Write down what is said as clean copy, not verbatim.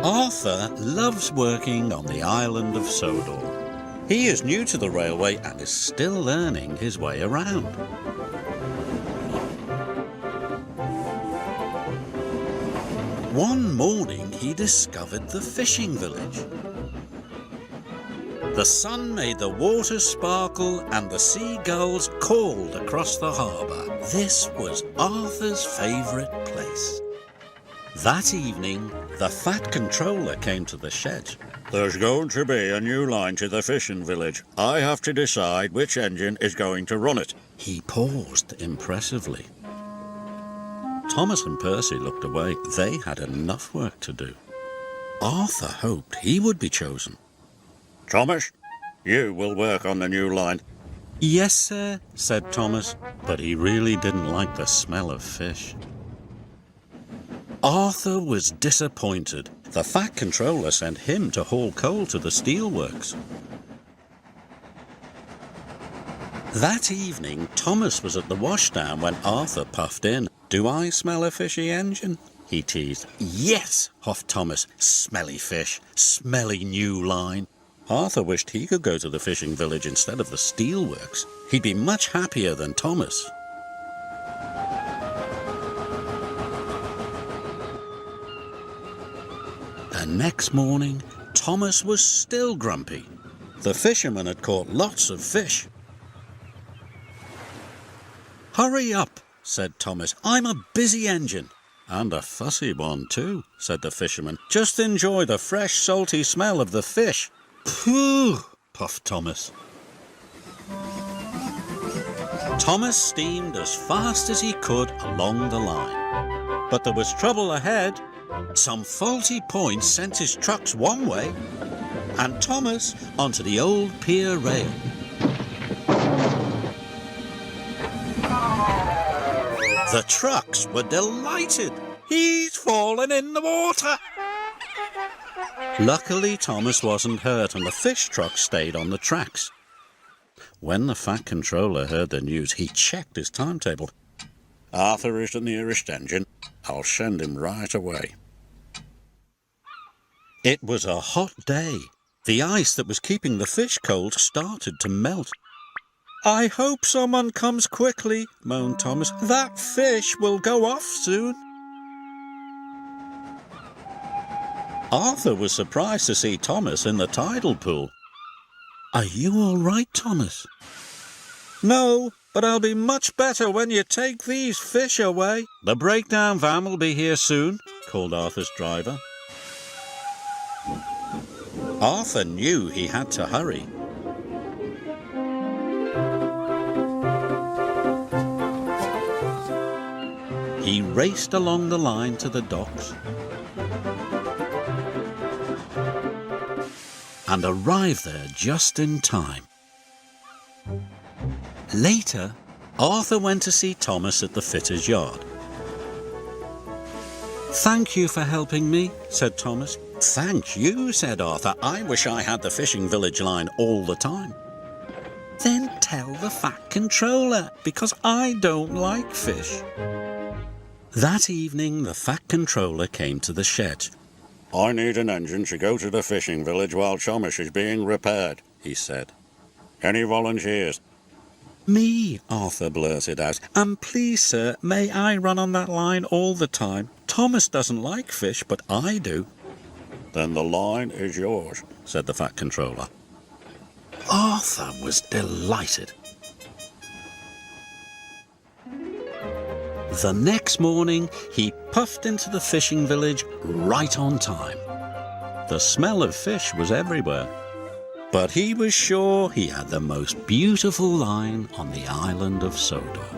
Arthur loves working on the island of Sodor. He is new to the railway and is still learning his way around. One morning he discovered the fishing village. The sun made the water sparkle and the seagulls called across the harbour. This was Arthur's favourite place. That evening, the fat controller came to the shed. There's going to be a new line to the fishing village. I have to decide which engine is going to run it. He paused impressively. Thomas and Percy looked away. They had enough work to do. Arthur hoped he would be chosen. Thomas, you will work on the new line. Yes, sir, said Thomas, but he really didn't like the smell of fish. Arthur was disappointed. The fat controller sent him to haul coal to the steelworks. That evening, Thomas was at the washdown when Arthur puffed in. "Do I smell a fishy engine?" he teased. "Yes," huffed Thomas. "Smelly fish, smelly new line." Arthur wished he could go to the fishing village instead of the steelworks. He'd be much happier than Thomas. The next morning, Thomas was still grumpy. The fisherman had caught lots of fish. "Hurry up," said Thomas. "I'm a busy engine." "And a fussy one too," said the fisherman. "Just enjoy the fresh, salty smell of the fish." "Phew," puffed Thomas. Thomas steamed as fast as he could along the line. But there was trouble ahead. Some faulty points sent his trucks one way, and Thomas onto the old pier rail. The trucks were delighted. "He's fallen in the water." Luckily, Thomas wasn't hurt and the fish truck stayed on the tracks. When the fat controller heard the news, he checked his timetable. Arthur is the nearest engine. I'll send him right away. It was a hot day. The ice that was keeping the fish cold started to melt. "I hope someone comes quickly," moaned Thomas. "That fish will go off soon." Arthur was surprised to see Thomas in the tidal pool. "Are you all right, Thomas?" "No, but I'll be much better when you take these fish away." "The breakdown van will be here soon," called Arthur's driver. Arthur knew he had to hurry. He raced along the line to the docks and arrived there just in time. Later, Arthur went to see Thomas at the fitter's yard. "Thank you for helping me," said Thomas. "Thank you," said Arthur. "I wish I had the fishing village line all the time." "Then tell the fat controller, because I don't like fish." That evening, the fat controller came to the shed. I need an engine to go to the fishing village while Thomas is being repaired, he said. Any volunteers? "Me," Arthur blurted out. "And please, sir, may I run on that line all the time? Thomas doesn't like fish, but I do." "Then the line is yours," said the fat controller. Arthur was delighted. The next morning, he puffed into the fishing village right on time. The smell of fish was everywhere, but he was sure he had the most beautiful line on the island of Sodor.